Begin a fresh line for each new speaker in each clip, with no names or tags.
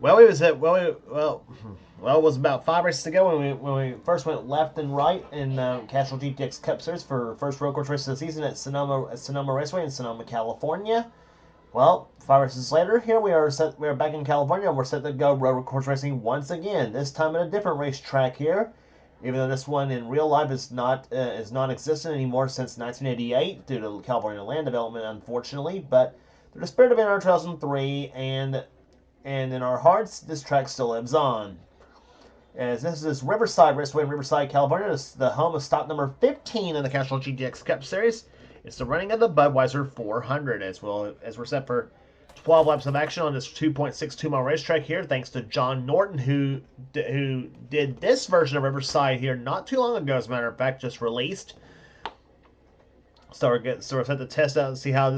Well, it was about 5 races ago when we first went left and right in Castrol GTX Cup Series for first road course race of the season at Sonoma Raceway in Sonoma, California. Well, 5 races later, here we are back in California, and we're set to go road course racing once again. This time at a different racetrack here, even though this one in real life is non-existent anymore since 1988 due to California land development, unfortunately. But through the spirit of NR 2003 and in our hearts, this track still lives on. As this is Riverside Raceway in Riverside, California. This is the home of stock number 15 in the Castrol GTX Cup Series. It's the running of the Budweiser 400 as we're set for 12 laps of action on this 2.62 mile racetrack here. Thanks to John Norton, who did this version of Riverside here not too long ago. As a matter of fact, just released. So we're set to test out and see how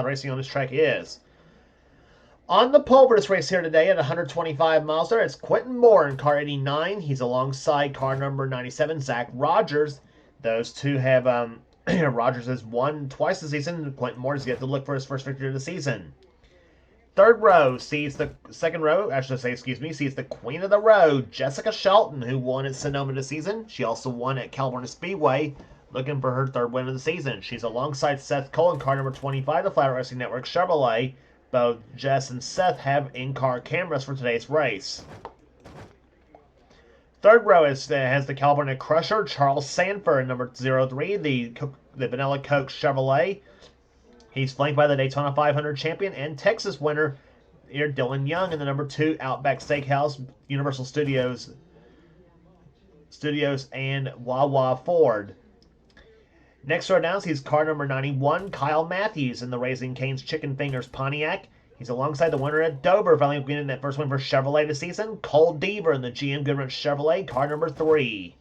racing on this track is. On the pole for this race here today at 125 miles there, it's Quentin Moore in car 89. He's alongside car number 97, Zach Rogers. Those two have, Rogers has won twice this season. Quentin Moore has yet to look for his first victory of the season. Third row sees the queen of the road, Jessica Shelton, who won at Sonoma this season. She also won at California Speedway, looking for her third win of the season. She's alongside Seth Cole in car number 25, the Flat Racing Network Chevrolet. Both Jess and Seth have in-car cameras for today's race. Third row has the California Crusher, Charles Sanford, number 03, the Vanilla Coke Chevrolet. He's flanked by the Daytona 500 champion and Texas winner, here Dylan Young, in the number 2 Outback Steakhouse, Universal Studios and Wawa Ford. Next row down, he's car number 91, Kyle Matthews in the Raising Cane's Chicken Fingers Pontiac. He's alongside the winner at Dover, finally getting that first win for Chevrolet this season, Cole Deaver in the GM Goodrich Chevrolet, car number 3.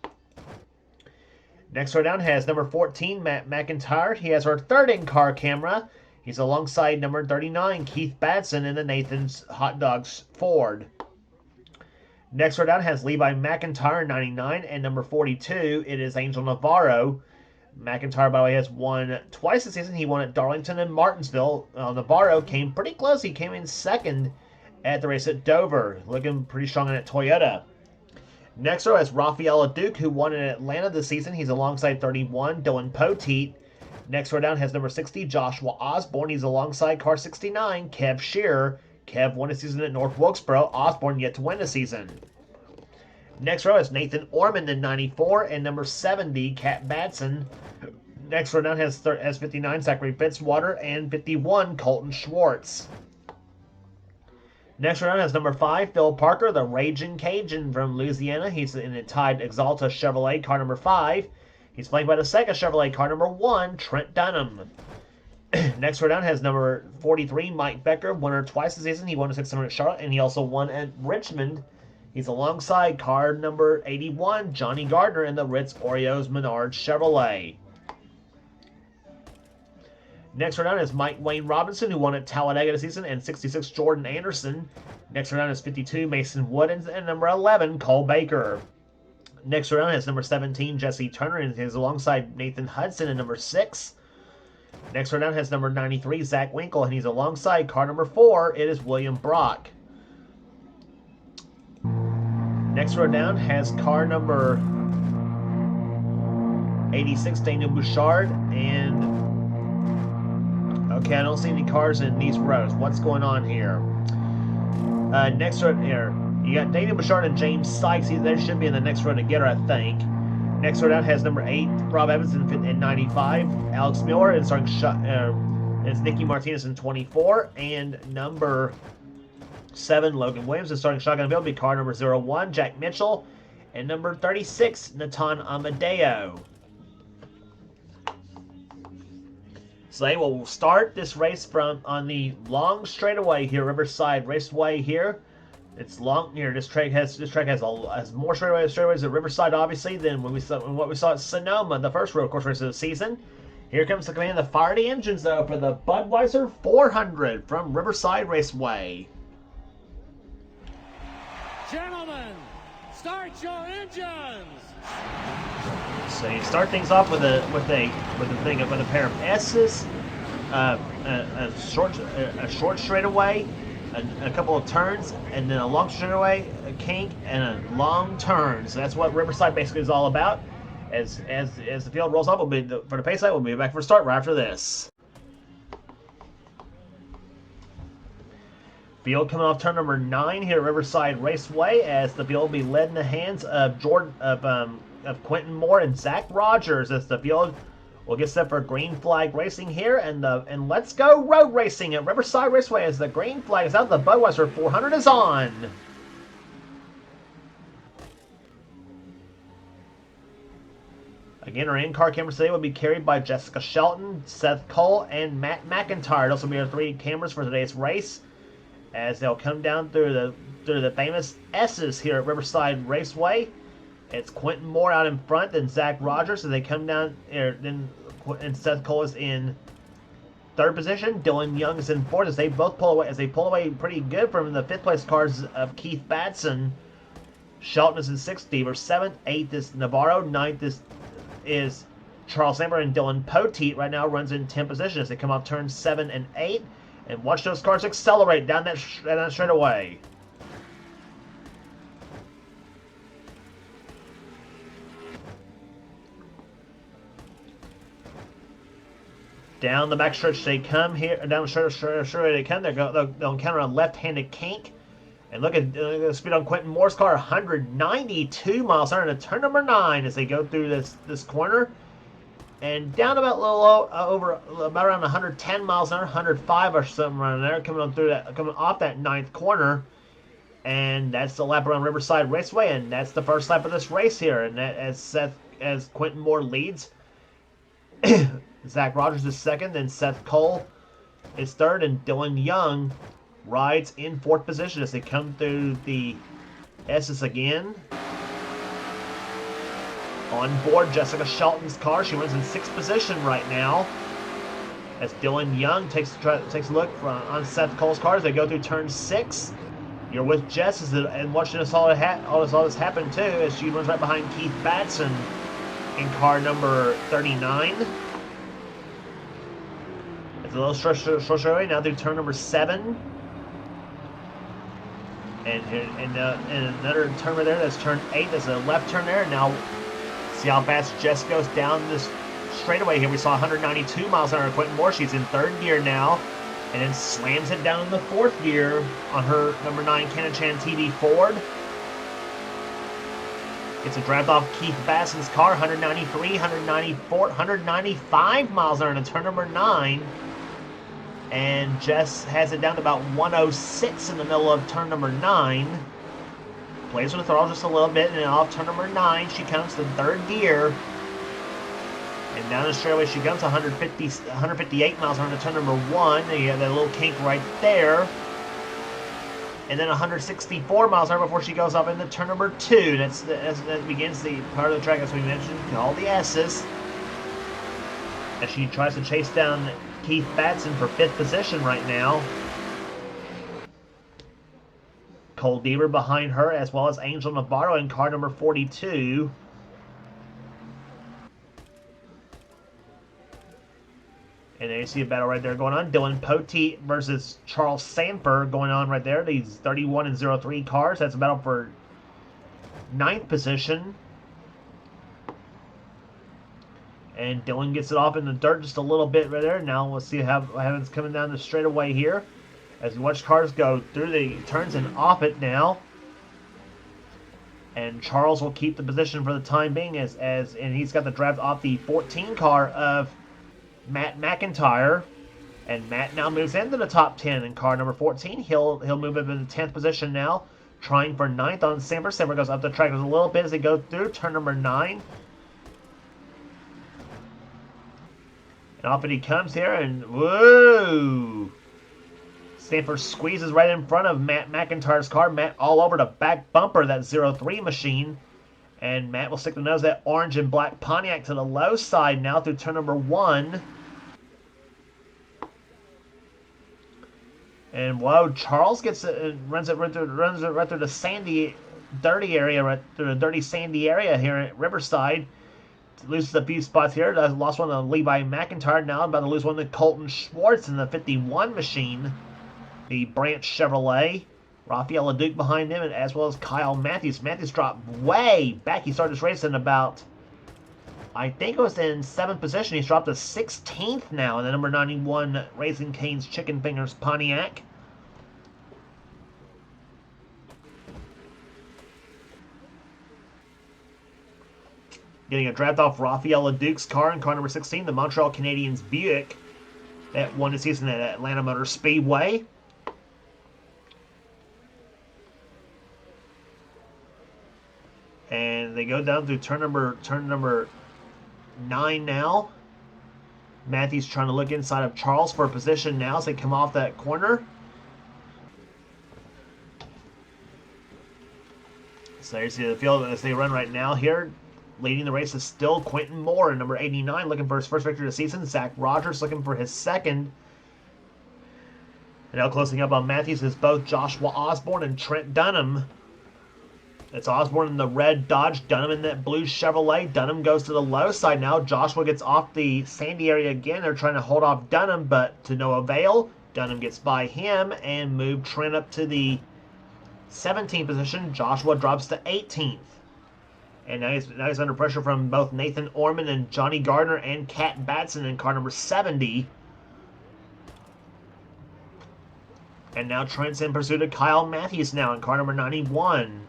Next row down has number 14, Matt McIntyre. He has our third in-car camera. He's alongside number 39, Keith Batson in the Nathan's Hot Dogs Ford. Next row down has Levi McIntyre, 99, and number 42, it is Angel Navarro. McIntyre, by the way, has won twice this season. He won at Darlington and Martinsville. Navarro came pretty close. He came in second at the race at Dover, looking pretty strong in that Toyota. Next row has Rafael Duke, who won in Atlanta this season. He's alongside 31, Dylan Poteet. Next row down has number 60, Joshua Osborne. He's alongside car 69, Kev Shearer. Kev won a season at North Wilkesboro. Osborne yet to win a season. Next row is Nathan Ormond in 94 and number 70, Kat Batson. Next row down has 59, Zachary Fitzwater, and 51, Colton Schwartz. Next row down has number 5, Phil Parker, the Raging Cajun from Louisiana. He's in a tied Exalta Chevrolet, car number 5. He's flanked by the second Chevrolet, car number 1, Trent Dunham. Next row down has number 43, Mike Becker, winner twice this season. He won a 600 at Charlotte, and he also won at Richmond. He's alongside car number 81, Johnny Gardner in the Ritz Oreos Menard Chevrolet. Next row down is Mike Wayne Robinson, who won at Talladega this season, and 66, Jordan Anderson. Next row down is 52, Mason Wood, and number 11, Cole Baker. Next row down is number 17, Jesse Turner, and he's alongside Nathan Hudson in number 6. Next row down has number 93, Zach Winkle, and he's alongside car number 4, it is William Brock. Next row down has car number 86, Daniel Bouchard, and okay, I don't see any cars in these rows. What's going on here? Next row here, you got Daniel Bouchard and James Sykes. They should be in the next row together, I think. Next row down has number 8, Rob Evans in 95, Alex Miller, and it's Nicky Martinez in 24, and number 7, Logan Williams, and starting shotgun available will be car number 01, Jack Mitchell, and number 36, Natan Amadeo. So they will start this race on the long straightaway here, Riverside Raceway here. It's long here. This track has more straightaways at Riverside, obviously, than what we saw at Sonoma, the first road course race of the season. Here comes the command to fire the engines though for the Budweiser 400 from Riverside Raceway.
Gentlemen, start your engines!
So you start things off with a pair of S's, a short straightaway, a couple of turns, and then a long straightaway, a kink, and a long turn. So that's what Riverside basically is all about. As the field rolls off, for the pace light, we'll be back for a start right after this. Field coming off turn number 9 here at Riverside Raceway, as the field will be led in the hands of Quentin Moore and Zach Rogers, as the field will get set for green flag racing here, and let's go road racing at Riverside Raceway as the green flag is out. The Budweiser 400 is on. Again, our in-car cameras today will be carried by Jessica Shelton, Seth Cole, and Matt McIntyre. Those will be our 3 cameras for today's race, as they'll come down through the famous S's here at Riverside Raceway. It's Quentin Moore out in front, then Zach Rogers, as they come down here. And Seth Cole is in 3rd position. Dylan Young is in 4th, as they both pull away pretty good from the 5th place cars of Keith Batson. Shelton is in 6th, Deaver 7th, 8th is Navarro, 9th is Charles Amber, and Dylan Poteet right now runs in 10th position as they come off turns 7 and 8. And watch those cars accelerate down that straightaway. Down the backstretch they come here. Down the stretch they come. They'll encounter a left-handed kink. And look at the speed on Quentin Moore's car, 192 miles an hour into turn number 9 as they go through this corner. And down about a little about around 110 miles an hour, 105 or something around there, coming off that 9th corner. And that's the lap around Riverside Raceway, and that's the first lap of this race here. And that, as Quentin Moore leads, Zach Rogers is 2nd, then Seth Cole is 3rd, and Dylan Young rides in 4th position as they come through the S's again. On board Jessica Shelton's car, she runs in 6th position right now, as Dylan Young takes a look on Seth Cole's car as they go through turn 6. You're with Jess and watching all this happen too, as she runs right behind Keith Batson in car number 39. It's a little short away now through turn number 7. And another turn right there, that's turn 8. There's a left turn there. Now, see how fast Jess goes down this straightaway here. We saw 192 miles an hour. Quentin Moore, she's in 3rd gear now, and then slams it down in the 4th gear on her number 9 Canon-Chan TV Ford. Gets a draft off Keith Basson's car, 193, 194, 195 miles an hour into turn number 9. And Jess has it down to about 106 in the middle of turn number 9. Plays with the throttle just a little bit, and then off turn number 9, she comes to 3rd gear. And down the straightaway she comes 158 miles on to turn number 1. You have that little kink right there. And then 164 miles an hour before she goes off into turn number 2. That begins the part of the track, as we mentioned, all the S's. As she tries to chase down Keith Batson for 5th position right now. Cole Deaver behind her, as well as Angel Navarro in car number 42. And there you see a battle right there going on. Dylan Poteet versus Charles Sanford going on right there. These 31 and 03 cars. That's a battle for 9th position. And Dylan gets it off in the dirt just a little bit right there. Now we'll see how it's coming down the straightaway here, as we watch cars go through the turns and off it now. And Charles will keep the position for the time being, and he's got the draft off the 14 car of Matt McIntyre. And Matt now moves into the top 10 in car number 14. He'll move up into 10th position now, trying for 9th on Sanford. Sanford goes up the track a little bit as they go through turn number 9. And off he comes here, and whoa! Sanford squeezes right in front of Matt McIntyre's car. Matt all over the back bumper of that 03 machine. And Matt will stick the nose of that orange and black Pontiac to the low side now through turn number 1. And whoa, Charles gets it, runs it right through the sandy, dirty area, right through the dirty sandy area here at Riverside. loses a few spots here. Lost one to Levi McIntyre. Now about to lose one to Colton Schwartz in the 51 machine. The Branch Chevrolet. Rafael LeDuc behind him, and as well as Kyle Matthews. Matthews dropped way back. He started this race in about, I think it was in 7th position. He's dropped to 16th now in the number 91 Raising Cane's Chicken Fingers Pontiac. Getting a draft off Rafael LeDuc's car in car number 16, the Montreal Canadiens Buick that won the season at Atlanta Motor Speedway. And they go down through turn number 9 now. Matthews trying to look inside of Charles for a position now as they come off that corner. So you see the field as they run right now here. Leading the race is still Quentin Moore in number 89, looking for his first victory of the season. Zach Rogers looking for his second. And now closing up on Matthews is both Joshua Osborne and Trent Dunham. It's Osborne in the red Dodge, Dunham in that blue Chevrolet. Dunham goes to the low side now. Joshua gets off the sandy area again. They're trying to hold off Dunham, but to no avail. Dunham gets by him and moved Trent up to the 17th position. Joshua drops to 18th. And now he's under pressure from both Nathan Orman and Johnny Gardner and Kat Batson in car number 70. And now Trent's in pursuit of Kyle Matthews now in car number 91.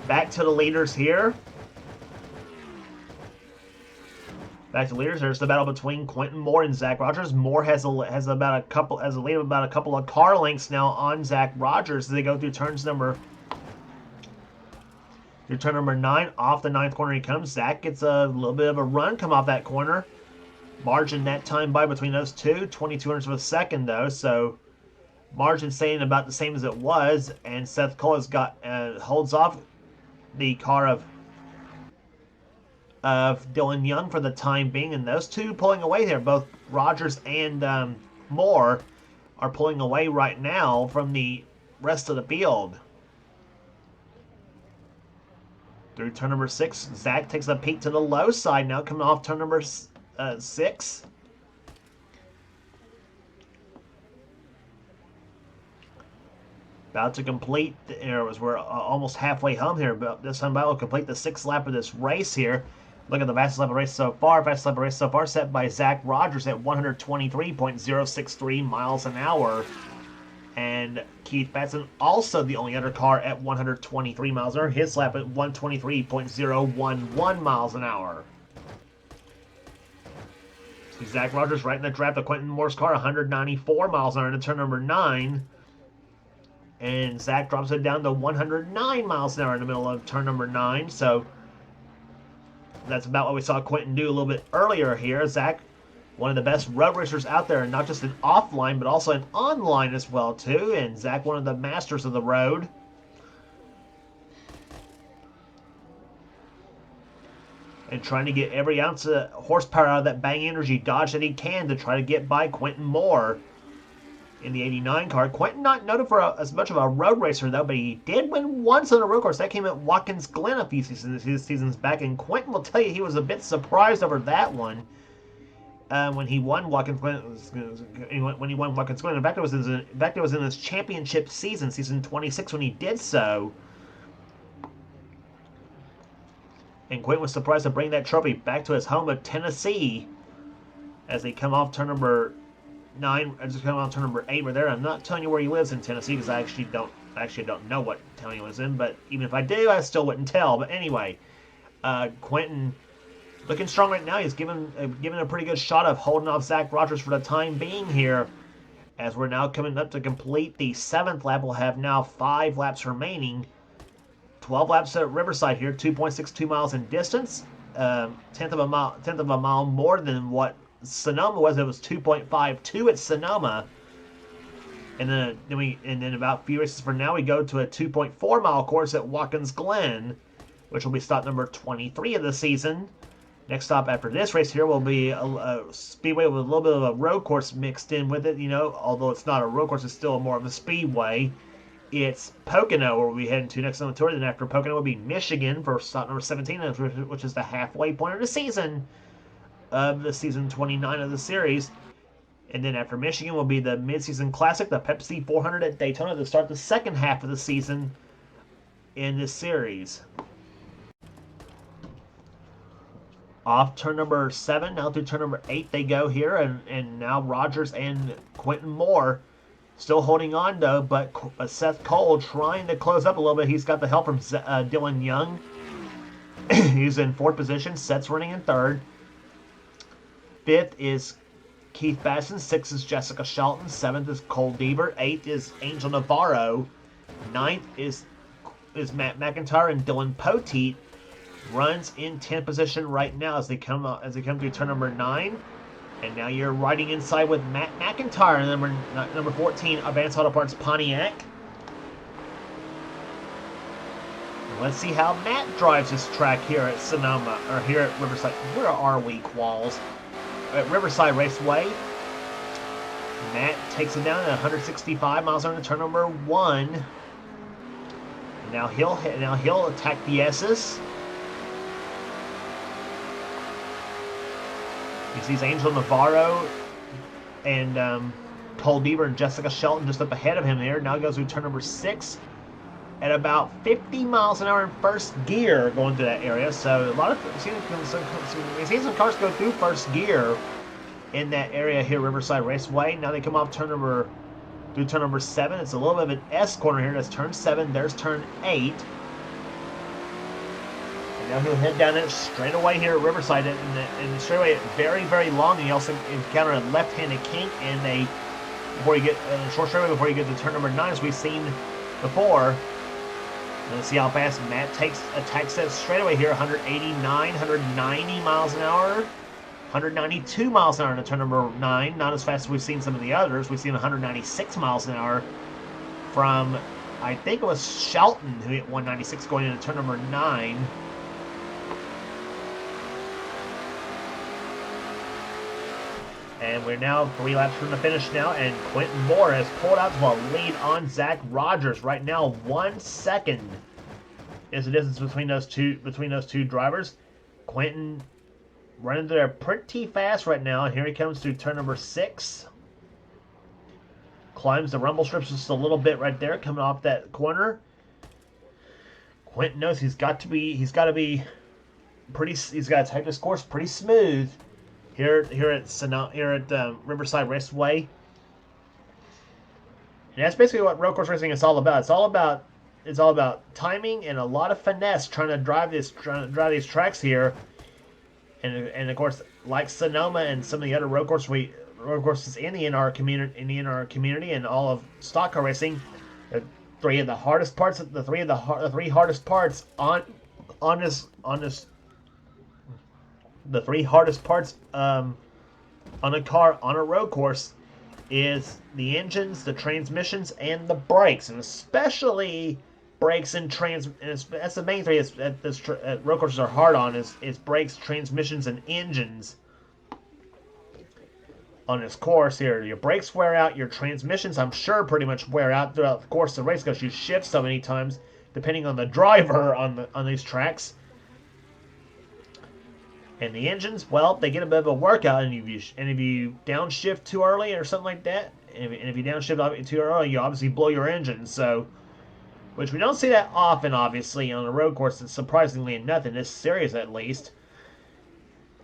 Back to the leaders here. Back to leaders. There's the battle between Quentin Moore and Zach Rogers. Moore has a lead of about a couple of car lengths now on Zach Rogers as they go through turn number 9. Off the 9th corner he comes. Zach gets a little bit of a run come off that corner. Margin that time by between those two, 2200ths of a second though. So margin staying about the same as it was, and Seth Cole has got holds off the car of Dylan Young for the time being, and those two pulling away there. Both Rogers and Moore are pulling away right now from the rest of the field. Through turn number 6, Zach takes a peek to the low side now, coming off turn number 6. About to complete, we're almost halfway home here, but this time we'll complete the 6th lap of this race here. Look at the fastest lap of the race so far. Fastest lap of the race so far set by Zach Rogers at 123.063 miles an hour. And Keith Batson, also the only other car at 123 miles an hour. His lap at 123.011 miles an hour. See Zach Rogers right in the draft of Quentin Moore's car, 194 miles an hour into turn number 9. And Zach drops it down to 109 miles an hour in the middle of turn number 9. So that's about what we saw Quentin do a little bit earlier here. Zach, one of the best road racers out there, not just in offline, but also in online as well, too. And Zach, one of the masters of the road. And trying to get every ounce of horsepower out of that Bang Energy Dodge that he can to try to get by Quentin Moore in the 89 car. Quentin not noted for as much of a road racer, though, but he did win once on a road course. That came at Watkins Glen a few seasons back, and Quentin will tell you he was a bit surprised over that one. When he won Watkins Glen, in fact, it was in his championship season 26, when he did so. And Quentin was surprised to bring that trophy back to his home of Tennessee as they come off turn number 9. I just come on turn number 8 right there. I'm not telling you where he lives in Tennessee because I actually don't know what town he lives in. But even if I do, I still wouldn't tell. But anyway, Quentin looking strong right now. He's given a pretty good shot of holding off Zach Rogers for the time being here. As we're now coming up to complete the 7th lap, we'll have now 5 laps remaining. 12 laps at Riverside here, 2.62 miles in distance, tenth of a mile more than what Sonoma was. It was 2.52 at Sonoma, and then about a few races from now we go to a 2.4 mile course at Watkins Glen, which will be stop number 23 of the season. Next stop after this race here will be a speedway with a little bit of a road course mixed in with it. You know, although it's not a road course, it's still more of a speedway. it's Pocono where we'll be heading to next on the tour. Then after Pocono will be Michigan for stop number 17, which is the halfway point of the season 29 of the series. And then after Michigan will be the Mid-Season Classic, the Pepsi 400 at Daytona to start the second half of the season in this series. Off turn number 7, now through turn number 8 they go here, and now Rogers and Quentin Moore still holding on though, but Seth Cole trying to close up a little bit. He's got the help from Dylan Young. He's in 4th position, Seth's running in 3rd. 5th is Keith Basson, 6th is Jessica Shelton, 7th is Cole Deaver, 8th is Angel Navarro, 9th is Matt McIntyre, and Dylan Poteet runs in 10th position right now as they come through turn number 9. And now you're riding inside with Matt McIntyre, number 14, Advanced Auto Parts Pontiac. Let's see how Matt drives this track here at Sonoma, or here at Riverside. Where are we, Qualls? At Riverside Raceway. Matt takes it down at 165 miles an hour to turn number 1. Now he'll attack the S's. He sees Angel Navarro and Cole Deaver and Jessica Shelton just up ahead of him there. Now he goes through turn number 6 at about 50 miles an hour in first gear going through that area. So a lot of we've seen some cars go through first gear in that area here, Riverside Raceway. Now they come off turn number 7. It's a little bit of an S corner here. That's turn 7. There's turn 8. Now he'll head down it straight away here at Riverside, and the straightaway very, very long. And you also encounter a left-handed kink in a short straightaway before you get to turn number 9, as we've seen before. Let's see how fast Matt attacks that straightaway here. 189, 190 miles an hour, 192 miles an hour into turn number 9. Not as fast as we've seen some of the others. We've seen 196 miles an hour from, I think it was Shelton who hit 196 going into turn number 9. And we're now 3 laps from the finish now, and Quentin Moore has pulled out to a lead on Zach Rogers. Right now, 1 second is the distance between those two drivers. Quentin running there pretty fast right now, and here he comes through turn number 6. Climbs the rumble strips just a little bit right there, coming off that corner. Quentin knows he's got to type this course pretty smooth. Here at Riverside Raceway, and that's basically what road course racing is all about. It's all about timing and a lot of finesse trying to drive these tracks here, and of course, like Sonoma and some of the other road courses in the NR community and all of stock car racing, the three hardest parts on a car on a road course is the engines, the transmissions, and the brakes, and especially brakes and that's the main three that road courses are hard on is brakes, transmissions, and engines. On this course here, your brakes wear out, your transmissions, I'm sure, pretty much wear out throughout the course of the race because you shift so many times depending on the driver on these tracks. And the engines, well, they get a bit of a workout, and if you downshift too early or something like that, and if you downshift too early, you obviously blow your engine. So, which we don't see that often, obviously, on a road course. It's surprisingly enough in this series, at least.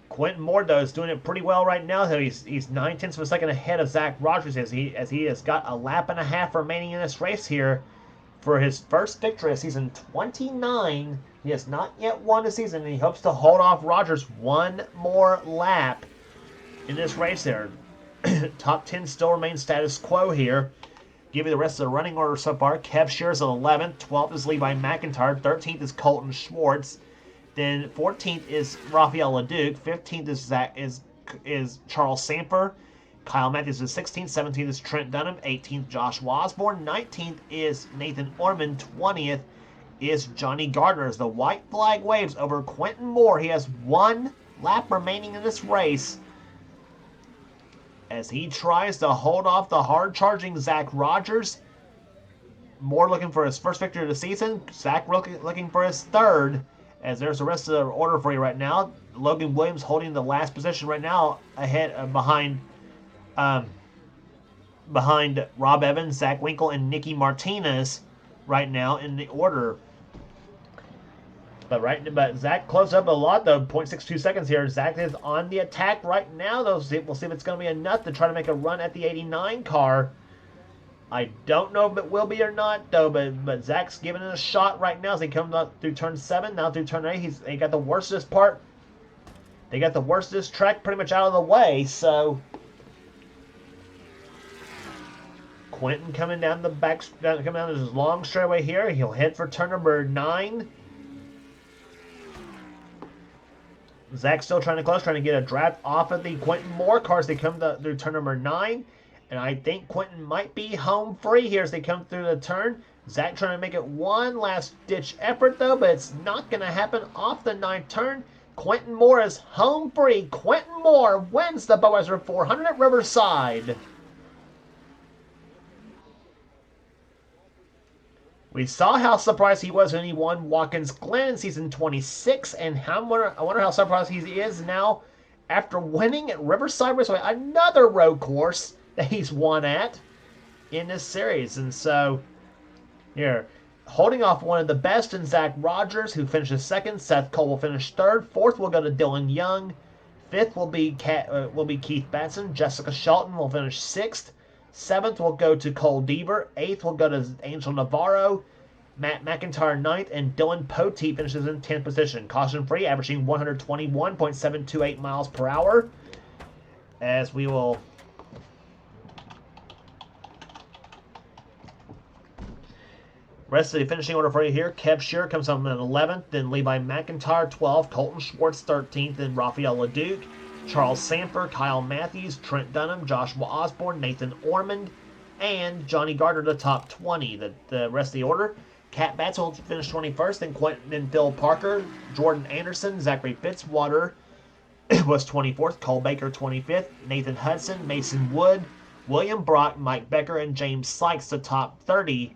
Quentin Moore, though, is doing it pretty well right now. So he's 9/10 of a second ahead of Zach Rogers as he has got a lap and a half remaining in this race here for his first victory of season 29. He has not yet won the season, and he hopes to hold off Rogers one more lap in this race there. Top 10 still remains status quo here. Give you the rest of the running order so far. Kev Shears at 11th. 12th is Levi McIntyre. 13th is Colton Schwartz. Then 14th is Rafael LeDuc. 15th is Charles Sanford. Kyle Matthews is 16th. 17th is Trent Dunham. 18th, Josh Osborne. 19th is Nathan Orman. 20th is Johnny Gardner. As the white flag waves over Quentin Moore, he has one lap remaining in this race as he tries to hold off the hard-charging Zach Rogers. Moore looking for his first victory of the season. Zach looking for his third. As there's the rest of the order for you right now. Logan Williams holding the last position right now, um, behind Rob Evans, Zach Winkle, and Nicky Martinez right now in the order. But Zach closed up a lot though, 0.62 seconds here. Zach is on the attack right now though. We'll see if it's going to be enough to try to make a run at the 89 car. I don't know if it will be or not though, but Zach's giving it a shot right now as he comes up through turn 7, now through turn 8. He got the worst of this part. They got the worst of this track pretty much out of the way, so Quentin coming down coming down this long straightaway here. He'll head for turn number 9. Zach's still trying to get a draft off of the Quentin Moore cars. They come through turn number 9. And I think Quentin might be home free here as they come through the turn. Zach trying to make it one last-ditch effort, though, but it's not going to happen off the 9th turn. Quentin Moore is home free. Quentin Moore wins the Budweiser 400 at Riverside. We saw how surprised he was when he won Watkins Glen in season 26, and I wonder how surprised he is now after winning at Riverside Raceway, another road course that he's won at in this series. And so, here, holding off one of the best in Zach Rogers, who finishes 2nd. Seth Cole will finish 3rd. 4th will go to Dylan Young. 5th will be Keith Batson. Jessica Shelton will finish 6th. 7th will go to Cole Deaver. 8th will go to Angel Navarro. Matt McIntyre 9th, and Dylan Poteet finishes in 10th position. Caution-free, averaging 121.728 miles per hour. As we will... Rest of the finishing order for you here. Kev Shearer comes up in 11th, then Levi McIntyre 12th, Colton Schwartz 13th, then Raphael LeDuc, Charles Sanford, Kyle Matthews, Trent Dunham, Joshua Osborne, Nathan Ormond, and Johnny Gardner the top 20. The rest of the order. Cat Batts will finish 21st, then Phil Parker, Jordan Anderson, Zachary Fitzwater was 24th, Cole Baker 25th, Nathan Hudson, Mason Wood, William Brock, Mike Becker, and James Sykes the top 30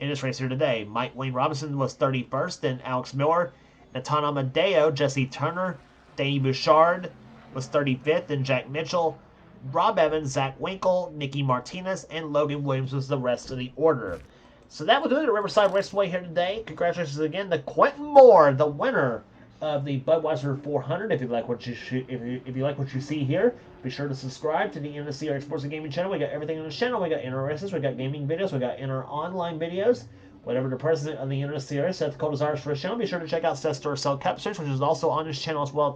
in this race here today. Mike Wayne Robinson was 31st, then Alex Miller, Nathan Amadeo, Jesse Turner, Danny Bouchard was 35th, then Jack Mitchell, Rob Evans, Zach Winkle, Nicky Martinez, and Logan Williams was the rest of the order. So that will do it at Riverside Raceway here today. Congratulations again to Quentin Moore, the winner of the Budweiser 400. If you like what you see here, be sure to subscribe to the NNSCRA Sports and Gaming channel. We got everything on the channel. We got inner races, we got gaming videos, we got inner online videos. Whatever the president of the NNSCRA, Seth Cole, desires for his channel, be sure to check out Seth's Duracell Cup Series, which is also on his channel as well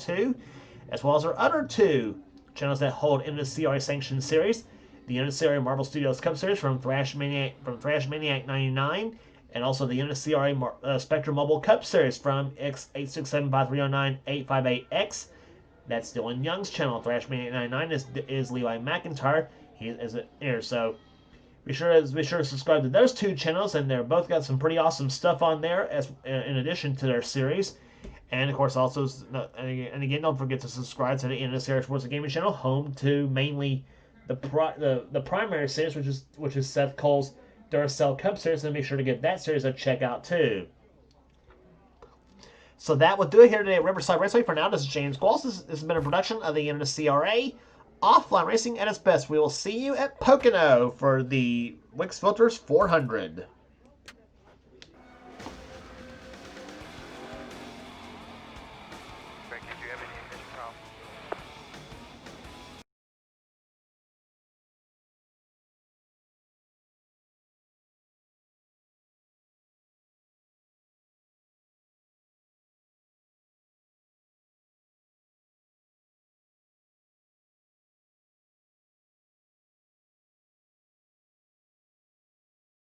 as our other 2 channels that hold NNSCRA sanctioned series. The NNSCRA Marvel Studios Cup Series from Thrash Maniac 99, and also the NNSCRA Spectrum Mobile Cup Series from X8675309-858X. That's Dylan Young's channel. Thrash Maniac 99 is Levi McIntyre. He is here, so be sure to subscribe to those 2 channels, and they're both got some pretty awesome stuff on there as in addition to their series. And of course, also, and again, don't forget to subscribe to the NNSCRA Sports and Gaming channel, home to mainly the primary series, which is Seth Cole's Duracell Cup Series, and make sure to give that series a check out too. So that will do it here today at Riverside Raceway. For now, this is James Qualls. This has been a production of the NNSCRA Offline Racing at its best. We will see you at Pocono for the Wix Filters 400.